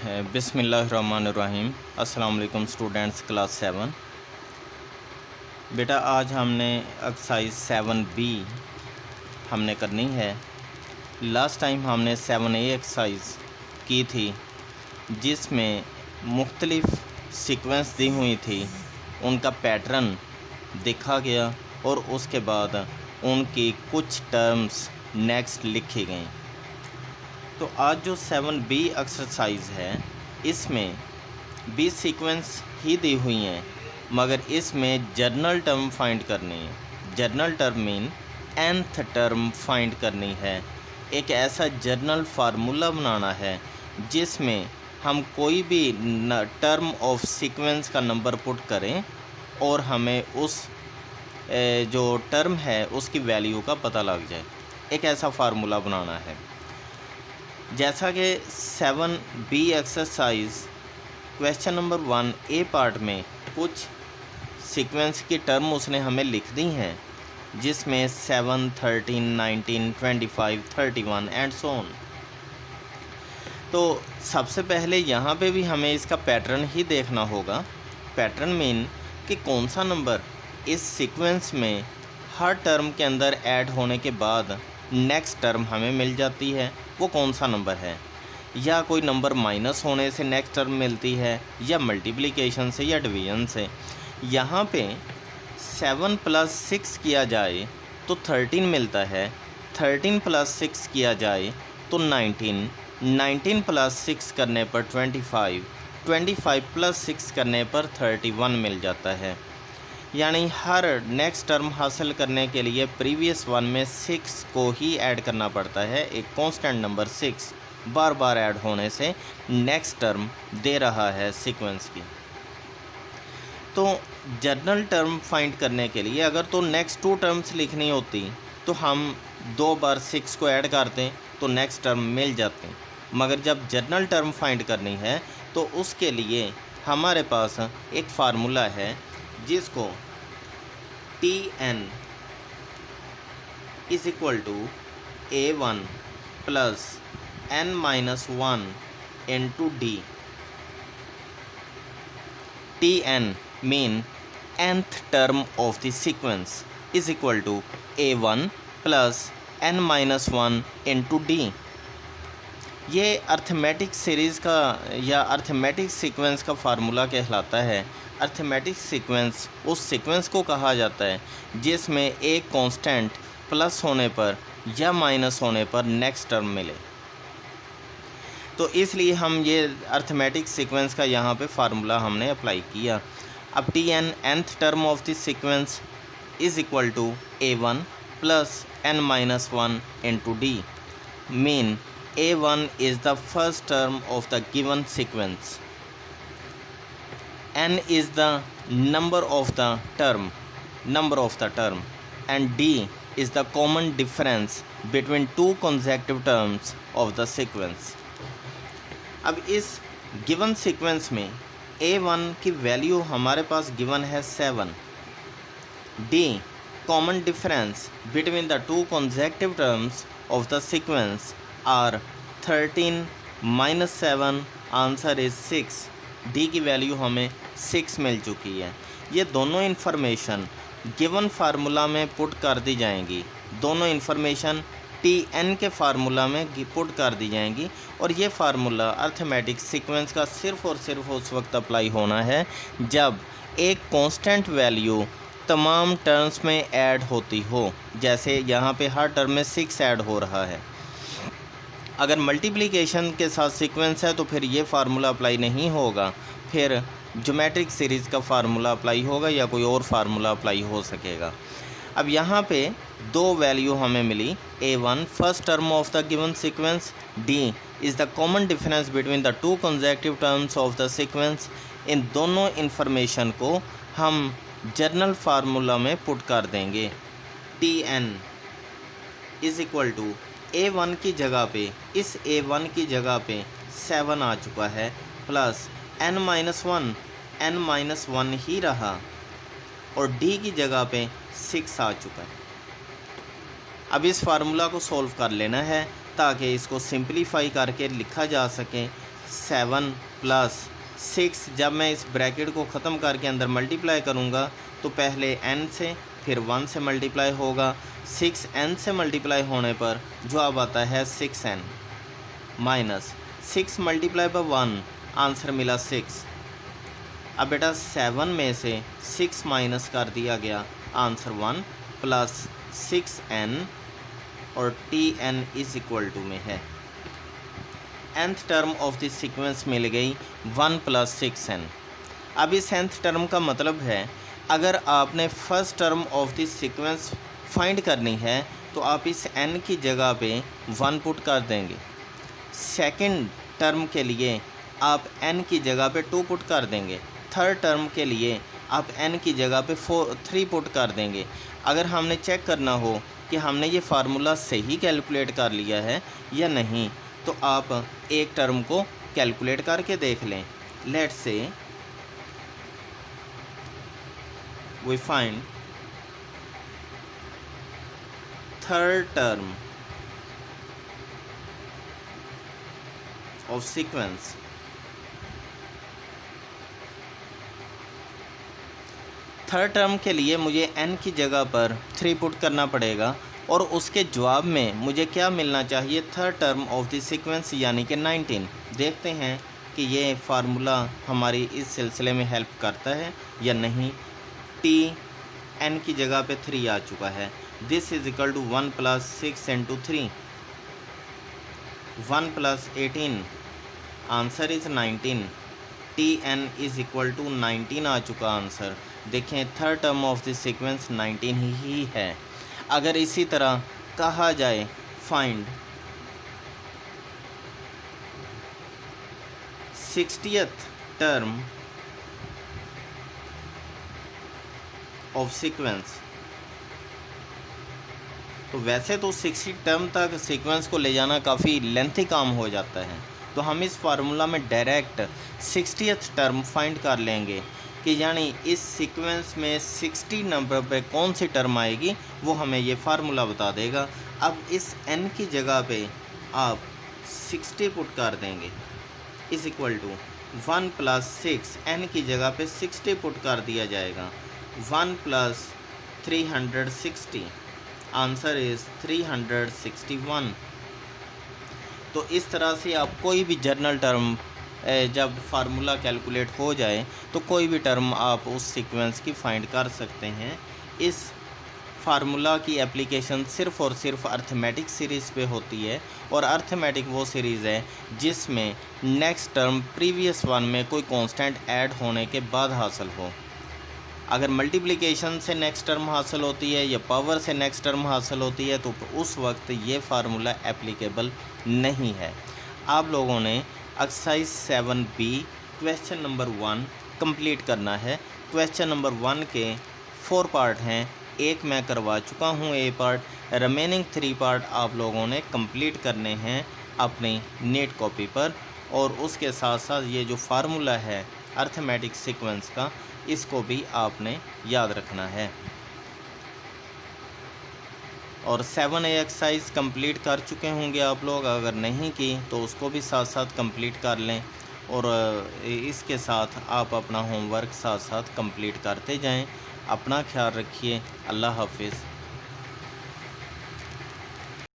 बिस्मिल्लाहिर्रहमानिर्रहीम। अस्सलाम वालेकुम स्टूडेंट्स, क्लास 7। बेटा आज हमने एक्सरसाइज 7B हमने करनी है। लास्ट टाइम हमने 7A एक्सरसाइज की थी जिसमें मुख्तलिफ सीक्वेंस दी हुई थी, उनका पैटर्न देखा गया और उसके बाद उनकी कुछ टर्म्स नेक्स्ट लिखी गई। तो आज जो 7B एक्सरसाइज है इसमें 20 सीक्वेंस ही दी हुई हैं, मगर इसमें जर्नल टर्म फाइंड करनी है। Journal term mean nth term find करनी है। एक ऐसा जर्नल फार्मूला बनाना है जिसमें हम कोई भी टर्म ऑफ सीक्वेंस का नंबर पुट करें और हमें उस जो टर्म है उसकी वैल्यू का पता लग जाए। एक ऐसा फार्मूला बनाना है। जैसा कि 7B exercise question number 1A part में कुछ सीक्वेंस की टर्म उसने हमें लिख दी हैं, जिसमें 7, 13, 19, 25, 31 एंड सो ऑन। तो सबसे पहले यहाँ पे भी हमें इसका पैटर्न ही देखना होगा। पैटर्न मीन कि कौन सा नंबर इस सीक्वेंस में हर टर्म के अंदर ऐड होने के बाद नेक्स्ट टर्म हमें मिल जाती है, वो कौन सा नंबर है। या कोई नंबर माइनस होने से नेक्स्ट टर्म मिलती है, या मल्टीप्लिकेशन से, या डिवीज़न से। यहाँ पे 7 + 6 किया जाए तो 13 मिलता है, 13 + 6 किया जाए तो 19, 19 + 6 करने पर 25, 25 + 6 करने पर 31 मिल जाता है। यानी हर नेक्स्ट टर्म हासिल करने के लिए प्रीवियस वन में 6 को ही ऐड करना पड़ता है। एक कांस्टेंट नंबर 6 बार बार ऐड होने से नेक्स्ट टर्म दे रहा है सीक्वेंस की। तो जर्नल टर्म फाइंड करने के लिए अगर तो नेक्स्ट 2 टर्म्स लिखनी होती तो हम 2 बार 6 को ऐड करते तो नेक्स्ट टर्म मिल जाते, मगर जब जर्नल टर्म फाइंड करनी है तो उसके लिए हमारे पास एक फार्मूला है जिसको Tn = A1 + n-1 × D। Tn mean nth term of the sequence is equal to A1 + n-1 × D। ये अर्थमेटिक सीरीज़ का या अर्थमेटिक सीक्वेंस का फार्मूला कहलाता है। अर्थमेटिक सीक्वेंस उस सीक्वेंस को कहा जाता है जिसमें एक कांस्टेंट प्लस होने पर या माइनस होने पर नेक्स्ट टर्म मिले। तो इसलिए हम ये अर्थमेटिक सीक्वेंस का यहाँ पे फार्मूला हमने अप्लाई किया। अब Tn nth term of the sequence is equal to A1 + n-1 × D। Mean A1 is the first term of the given sequence, n is the number of the term, and D is the common difference between 2 consecutive terms of the sequence। अब इस given sequence में A1 की value हमारे पास given है 7, D common difference between the 2 consecutive terms of the sequence are 13 - 7, answer is 6। D की value हमें 6 मिल चुकी है। ये दोनों इन्फॉर्मेशन गिवन फार्मूला में पुट कर दी जाएंगी। दोनों इन्फॉर्मेशन Tn के फार्मूला में पुट कर दी जाएंगी और ये फार्मूला अर्थमेटिक सीक्वेंस का सिर्फ़ और सिर्फ उस वक्त अप्लाई होना है जब एक कांस्टेंट वैल्यू तमाम टर्म्स में ऐड होती हो। जैसे यहाँ पे हर टर्म में 6 ऐड हो रहा है। अगर मल्टीप्लिकेशन के साथ सीक्वेंस है तो फिर ये फार्मूला अप्लाई नहीं होगा, फिर ज्योमेट्रिक सीरीज़ का फार्मूला अप्लाई होगा या कोई और फार्मूला अप्लाई हो सकेगा। अब यहाँ पे 2 वैल्यू हमें मिली। A1 first term of the given sequence, D is the common difference between the 2 consecutive terms of the sequence. इन दोनों इन्फॉर्मेशन को हम जर्नल फार्मूला में पुट कर देंगे। Tn = A1 की जगह पे, इस A1 की जगह पे 7 आ चुका है, प्लस n-1 ही रहा और D की जगह पे 6 आ चुका है। अब इस फार्मूला को सॉल्व कर लेना है ताकि इसको सिंपलीफाई करके लिखा जा सके। 7 प्लस 6, जब मैं इस ब्रैकेट को ख़त्म करके अंदर मल्टीप्लाई करूँगा तो पहले n से फिर 1 से मल्टीप्लाई होगा। 6n से मल्टीप्लाई होने पर जवाब आता है 6n minus 6 multiply by 1, answer मिला 6। अब बेटा 7 में से 6 माइनस कर दिया गया, आंसर 1 प्लस 6n और tn इज इक्वल टू में है। nth term of the sequence मिल गई 1 प्लस 6n। अब इस nth टर्म का मतलब है अगर आपने first term of the sequence find करनी है तो आप इस n की जगह पे 1 पुट कर देंगे। सेकंड टर्म के लिए आप n की जगह पे 2 पुट कर देंगे। थर्ड टर्म के लिए आप n की जगह पे 3 पुट कर देंगे। अगर हमने चेक करना हो कि हमने ये फार्मूला सही कैलकुलेट कर लिया है या नहीं तो आप एक टर्म को कैलकुलेट करके देख लें। Let's say we find third term of sequence. Third term के लिए मुझे n की जगह पर 3 पुट करना पड़ेगा और उसके जवाब में मुझे क्या मिलना चाहिए, third term of the sequence यानी कि 19। देखते हैं कि ये फार्मूला हमारी इस सिलसिले में हेल्प करता है या नहीं। t n की जगह पे 3 आ चुका है। This is equal to 1 plus 6 into 3, 1 plus 18, answer is 19। tn is equal to 19 आ चुका आंसर। देखें third term of the sequence 19 ही है। अगर इसी तरह कहा जाए find 60th term of sequence, तो वैसे तो 60 टर्म तक सीक्वेंस को ले जाना काफ़ी लेंथी काम हो जाता है, तो हम इस फार्मूला में डायरेक्ट 60th टर्म फाइंड कर लेंगे कि यानी इस सीक्वेंस में 60 नंबर पे कौन सी टर्म आएगी वो हमें ये फार्मूला बता देगा। अब इस n की जगह पे आप 60 पुट कर देंगे is equal to 1 plus 6, n की जगह पे 60 पुट कर दिया जाएगा। 1 प्लस 360, आंसर इज़ 361। तो इस तरह से आप कोई भी जर्नल टर्म जब फार्मूला कैलकुलेट हो जाए तो कोई भी टर्म आप उस सीक्वेंस की फाइंड कर सकते हैं। इस फार्मूला की एप्लीकेशन सिर्फ़ और सिर्फ अर्थमेटिक सीरीज़ पे होती है और अर्थमेटिक वो सीरीज़ है जिसमें नेक्स्ट टर्म प्रीवियस वन में कोई कांस्टेंट ऐड होने के बाद हासिल हो। अगर मल्टीप्लिकेशन से नेक्स्ट टर्म हासिल होती है या पावर से नेक्स्ट टर्म हासिल होती है तो उस वक्त ये फार्मूला एप्लीकेबल नहीं है। आप लोगों ने exercise 7B question number 1 complete करना है। क्वेश्चन नंबर 1 के 4 पार्ट हैं, एक मैं करवा चुका हूँ ए पार्ट, रिमेनिंग 3 पार्ट आप लोगों ने कंप्लीट करने हैं अपनी नेट कॉपी पर। और उसके साथ साथ ये जो फार्मूला है अर्थमेटिक सीक्वेंस का, इसको भी आपने याद रखना है। और 7A एक्सरसाइज कंप्लीट कर चुके होंगे आप लोग, अगर नहीं की तो उसको भी साथ साथ कंप्लीट कर लें। और इसके साथ आप अपना होमवर्क साथ साथ कंप्लीट करते जाएं। अपना ख्याल रखिए। अल्लाह हाफिज़।